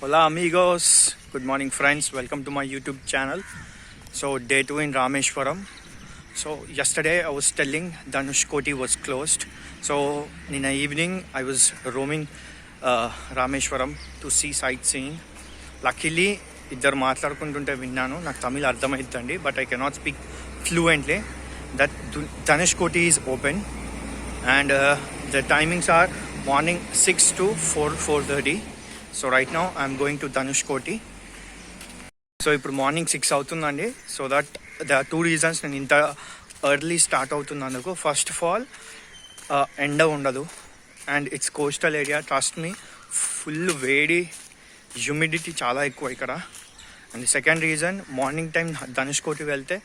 Hola amigos, good morning friends, welcome to my YouTube channel. So day 2 in Rameshwaram. So yesterday I was telling Dhanushkoti was closed. So in the evening I was roaming Rameshwaram to see sightseeing. Luckily ఇద్దరు మాట్లాడుకుంటుంటే విన్నాను, నాకు తమిళ్ అర్థమైద్దండి, but I cannot speak fluently. That Dhanushkodi is open and the timings are morning 6 to 4:30. So right now I'm going to Dhanushkodi. So ఇప్పుడు morning 6 అవుతుందండి. So that the 2 reasons నేను ఇంత early start అవుతున్నందుకు. ఫస్ట్ ఆఫ్ ఆల్ ఎండ ఉండదు and it's coastal area, trust me, full వేడి, humidity చాలా ఎక్కువ ఇక్కడ. And second reason, morning time Dhanushkodi వెళ్తే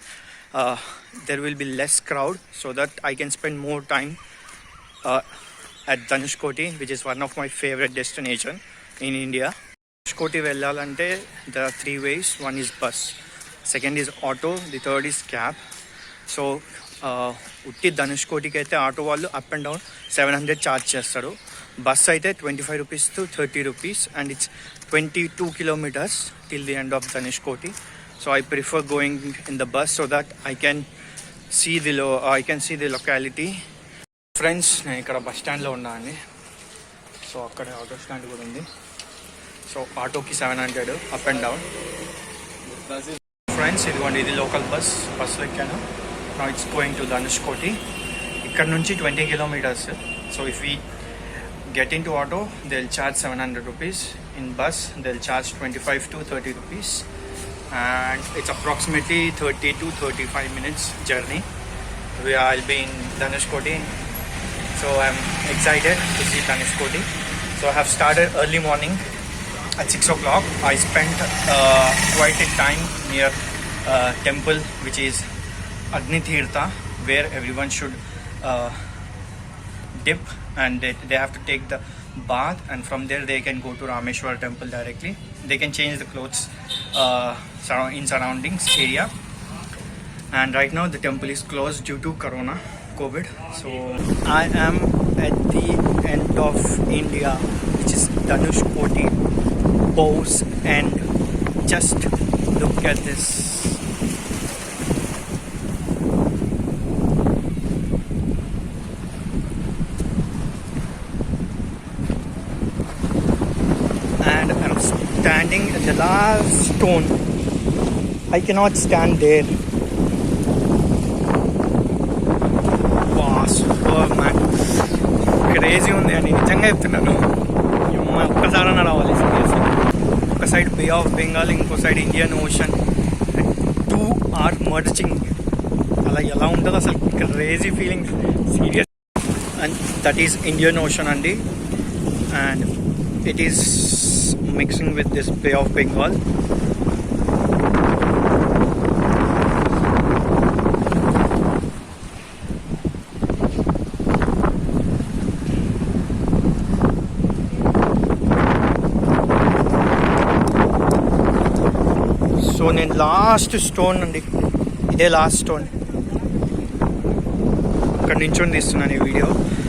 there will be less crowd, so that I can spend more time at Dhanushkoti, which is one of my favorite destination in India. Dhanushkoti వెళ్ళాలంటే there are 3 ways. One is bus, second is auto, the third is cab. So ఉట్టి ధనుష్కోటికి అయితే auto వాళ్ళు up and down 700 charge చేస్తారు. Bus అయితే 25 rupees to 30 rupees and it's 22 kilometers till the end of Dhanushkoti. So I prefer going in the bus so that I can see the locality. Friends, నేను ఇక్కడ bus స్టాండ్లో ఉన్నా అండి. So అక్కడ auto stand కూడా ఉంది. So ఆటోకి 700 up and down. Friends, ఇదిగోండి, ఇది లోకల్ బస్లో ఎక్కాను. Now it's going to Dhanushkodi. ఇక్కడ నుంచి 20 kilometers. So if we get into auto, they'll charge 700 rupees. In bus, they'll charge 25 to 30 rupees. And it's approximately 30 to 35 minutes journey. I'll be in Dhanushkoti. So I'm excited to see Dhanushkoti. So I have started early morning at 6 o'clock. I spent quite a time near temple which is Agni Tirtha, where everyone should dip and they have to take the bath, and from there they can go to Rameshwar temple directly. They can change the clothes in surroundings area. And right now the temple is closed due to corona covid. So I am at the end of India, which is Dhanushkoti Bows End. Just look at this. And I'm standing at the last stone. I cannot stand there. Crazy ఉంది అండి, నిజంగా చెప్తున్నాను. ఒక్కసారైనా రావాలి seriously. ఒక side bay of Bengal, ఇంకో side Indian ocean, 2 are merging. అలా ఎలా ఉంటుందో అసలు, crazy feeling, serious. And that is Indian ocean అండి, and it is mixing with this bay of Bengal. So నేను లాస్ట్ స్టోన్ అండి, ఇదే లాస్ట్ స్టోన్. ఇక్కడ నించొని తీస్తున్నాను ఈ వీడియో.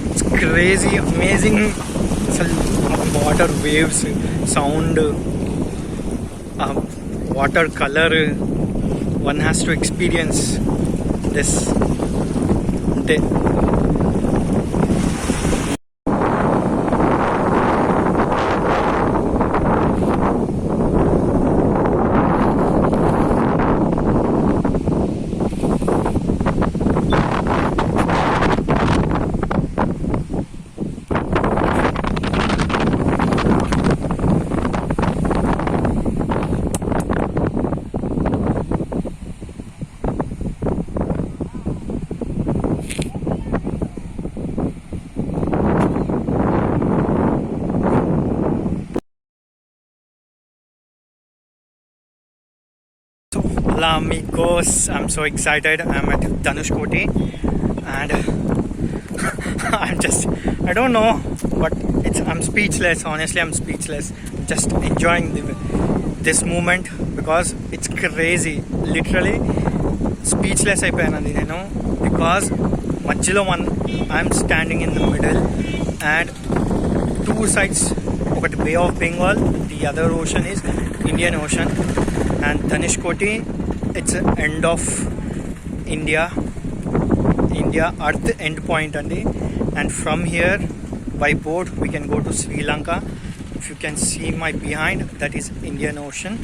It's crazy, amazing. అసలు water waves, sound, water colour, one has to experience this. అంతే. Hola amigos, I'm so excited. I'm at Dhanushkoti and I don't know, but I'm speechless. Honestly, I'm speechless. Just enjoying this moment because it's crazy. Literally speechless అయిపోయానండి నేను, because మధ్యలో I'm standing in the middle and 2 sides, ఒకటి bay of Bengal, the other ocean is Indian Ocean, and Dhanushkoti, it's an end of India earth end point andi, and from here by boat we can go to Sri Lanka. If you can see my behind, that is Indian Ocean.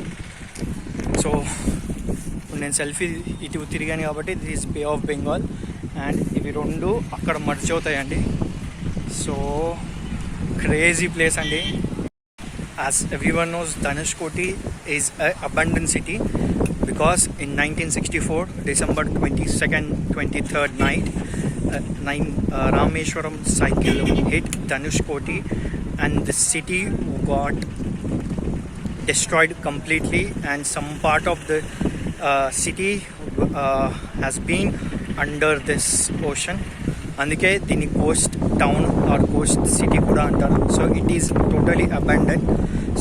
So నేను selfie ఇటు తిరిగాను కాబట్టి this bay of Bengal, and ఇవి రెండు అక్కడ merge అవుతాయండి. So crazy place అండి. As everyone knows, Dhanushkodi is abundant city because in 1964 December 22nd 23rd night, Rameshwaram cyclone hit Dhanushkoti and the city got destroyed completely, and some part of the city has been under this ocean. అందుకే దీన్ని Coast town or Coast city కూడా అంటారు. So it is totally abandoned.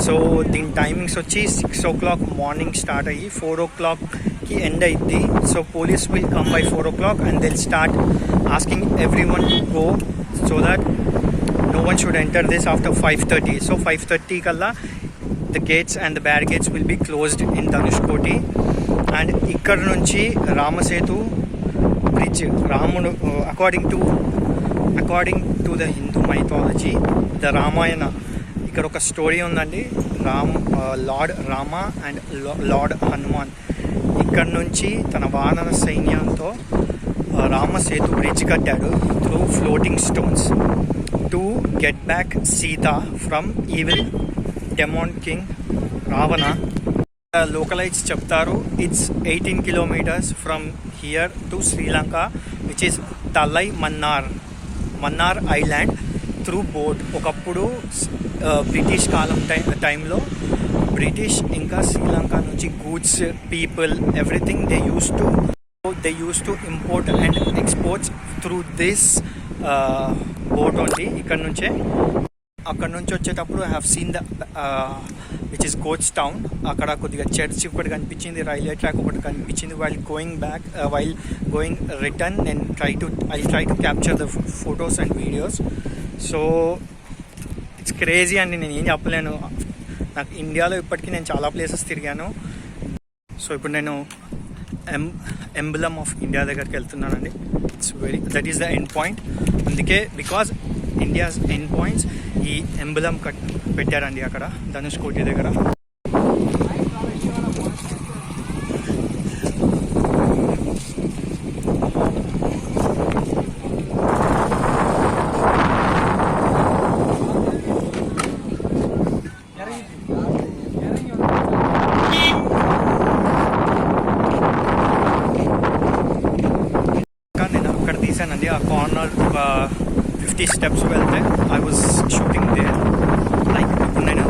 So దీని timings వచ్చి 6 o'clock morning start అయ్యి 4 o'clockకి end అయింది. So police will come by 4 o'clock and they'll start asking everyone to go so that no one should enter this after 5:30. So 5:30 kalla the gates and the barricades will be closed in Dhanushkoti. And ఇక్కడ నుంచి Ramasetu bridge, రాముడు according to the Hindu mythology, the Ramayana, ఇక్కడ ఒక story ఉందండి. Lord Rama and lord Hanuman ఇక్కడ నుంచి తన వానర సైన్యంతో రామసేతు బ్రిడ్జ్ కట్టాడు through floating stones to get back Sita from evil demon king Ravana. Localites చెప్తారు it's 18 kilometers from here to Sri Lanka, which is Thalai Mannar island through boat. ఒకప్పుడు బ్రిటిష్ కాలం టైంలో బ్రిటిష్ ఇంకా శ్రీలంక నుంచి goods, people, everything they use to import and exports through this boat only. అక్కడ నుంచి వచ్చేటప్పుడు I have seen the which is coach town. అక్కడ కొద్దిగా చర్చ్ ఒకటి కనిపించింది, రైల్వే ట్రాక్ ఒకటి కనిపించింది. వైల్ గోయింగ్ రిటర్న్ నేను try to capture the photos and videos. So it's crazy అండి, నేను ఏం చెప్పలేను. నాకు ఇండియాలో ఇప్పటికీ నేను చాలా ప్లేసెస్ తిరిగాను. సో ఇప్పుడు నేను ఎంబ్లమ్ ఆఫ్ ఇండియా దగ్గరికి వెళ్తున్నానండి. That is the end point. అందుకే బికాజ్ ఇండియాస్ ఎండ్ పాయింట్స్ ఈ ఎంబ్లమ్ పెట్టారండి అక్కడ ధనుష్కోటి దగ్గర. నేను అక్కడ తీసానండి ఆ కార్నర్ 50 steps వెళ్తే I was shooting there. Like ఇప్పుడు నేను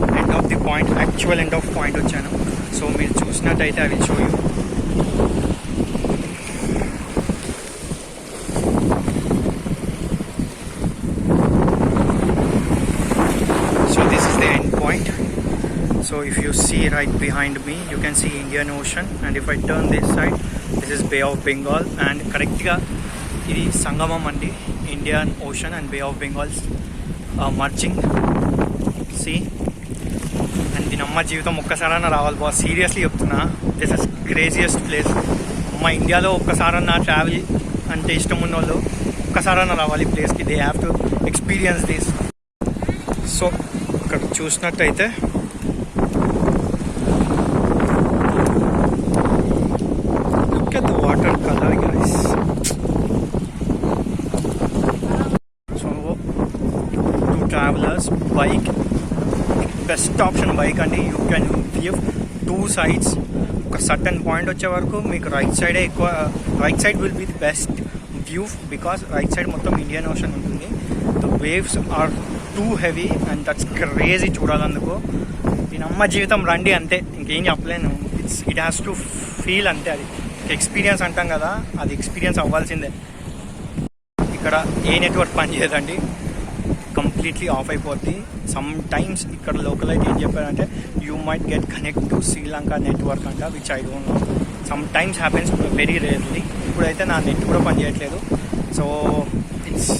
యాక్చువల్ ఎండ్ ఆఫ్ పాయింట్ వచ్చాను. సో మీరు చూసినట్టయితే I will show you. So this is the end point. So if you see right behind me you can see Indian ocean, and if I turn this side this is bay of Bengal. And కరెక్ట్గా ఇది సంగమం అండి, Indian ocean and bay of Bengal's merging. See, and దీని అమ్మ జీవితం ఒక్కసారన్నా రావాలి boss, seriously చెప్తున్నా. This is craziest place. అమ్మ ఇండియాలో ఒక్కసారన్నా ట్రావెల్ అంటే ఇష్టం ఉన్న వాళ్ళు ఒక్కసారన్నా రావాలి ఈ ప్లేస్కి. They have to experience this. So ఇక్కడ చూసినట్టయితే look at the water colour guys. Travellers bike best option bike అండి. You can view 2 sides. ఒక సర్టన్ పాయింట్ వచ్చే వరకు మీకు రైట్ సైడే ఎక్కువ, right side will be the best view because right side మొత్తం ఇండియన్ ఓషన్ ఉంటుంది. The waves are too heavy and that's crazy చూడాలందుకు. దీని అమ్మ జీవితం రండి అంతే, ఇంకేం చెప్పలేను. ఇట్ హ్యాస్ టు ఫీల్ అంతే. అది ఎక్స్పీరియన్స్ అంటాం కదా, అది ఎక్స్పీరియన్స్ అవ్వాల్సిందే. ఇక్కడ ఏ నెట్వర్క్ పనిచేయదండి, కంప్లీట్లీ ఆఫ్ అయిపోద్ది. సమ్ టైమ్స్ ఇక్కడ లోకల్ అయితే ఏం చెప్పారంటే you might get connect to Sri Lanka network అంట, which I don't know. Sometimes happens, very rarely. ఇప్పుడైతే నా నెట్ కూడా పనిచేయట్లేదు. So it's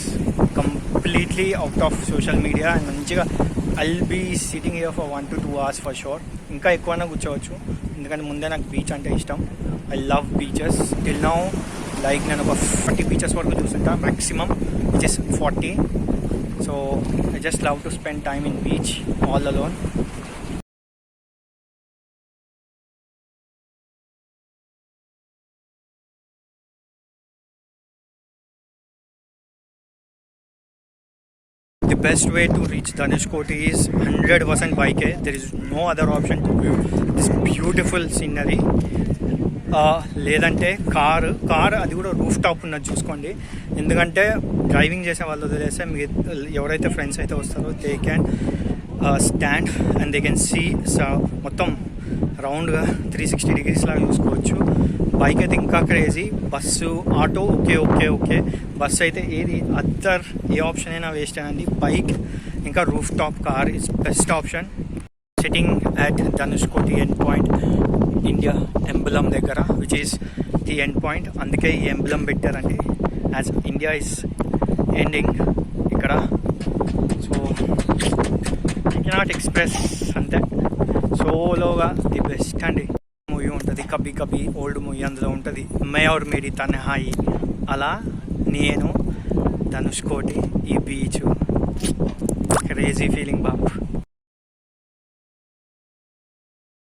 completely out of social media. And మంచిగా I'll be sitting here for 1 to 2 hours for sure. ఇంకా ఎక్కువైనా కూర్చోవచ్చు, ఎందుకంటే ముందే నాకు బీచ్ అంటే ఇష్టం. I love beaches. Till now like నేను ఒక 40 బీచెస్ వరకు చూస్తుంటా maximum, which is 40. So I just love to spend time in beach all alone. The best way to reach Dhanushkoti is 100% bike. There is no other option to view this beautiful scenery. లేదంటే car అది కూడా roof top ఉన్నది చూసుకోండి, ఎందుకంటే driving చేసే వాళ్ళు వదిలేస్తే మీ ఎవరైతే ఫ్రెండ్స్ అయితే వస్తారో they can stand and they can see మొత్తం రౌండ్గా 360 degrees లాగా చూసుకోవచ్చు. బైక్ అయితే ఇంకా crazy. Bus auto okay, bus అయితే ఏది అదర్ ఏ ఆప్షన్ అయినా వేస్ట్ అండి. బైక్ ఇంకా roof top car is best option. Sitting at Dhanushkodi end point India emblem దగ్గర, which is the end point. అందుకే ఈ ఎంబులం పెట్టారండి, యాజ్ ఇండియా ఇస్ ఎండింగ్ ఇక్కడ. సో ఐ కెనాట్ ఎక్స్ప్రెస్ అంతే. సోలోగా ది బెస్ట్ అండి. మూవీ ఉంటుంది కభీ కభీ, ఓల్డ్ మూవీ, అందులో ఉంటుంది మై ఔర్ మేరీ తన్హాయి. అలా నేను ధనుష్కోటి, ఈ బీచ్, క్రేజీ ఫీలింగ్ బాబు.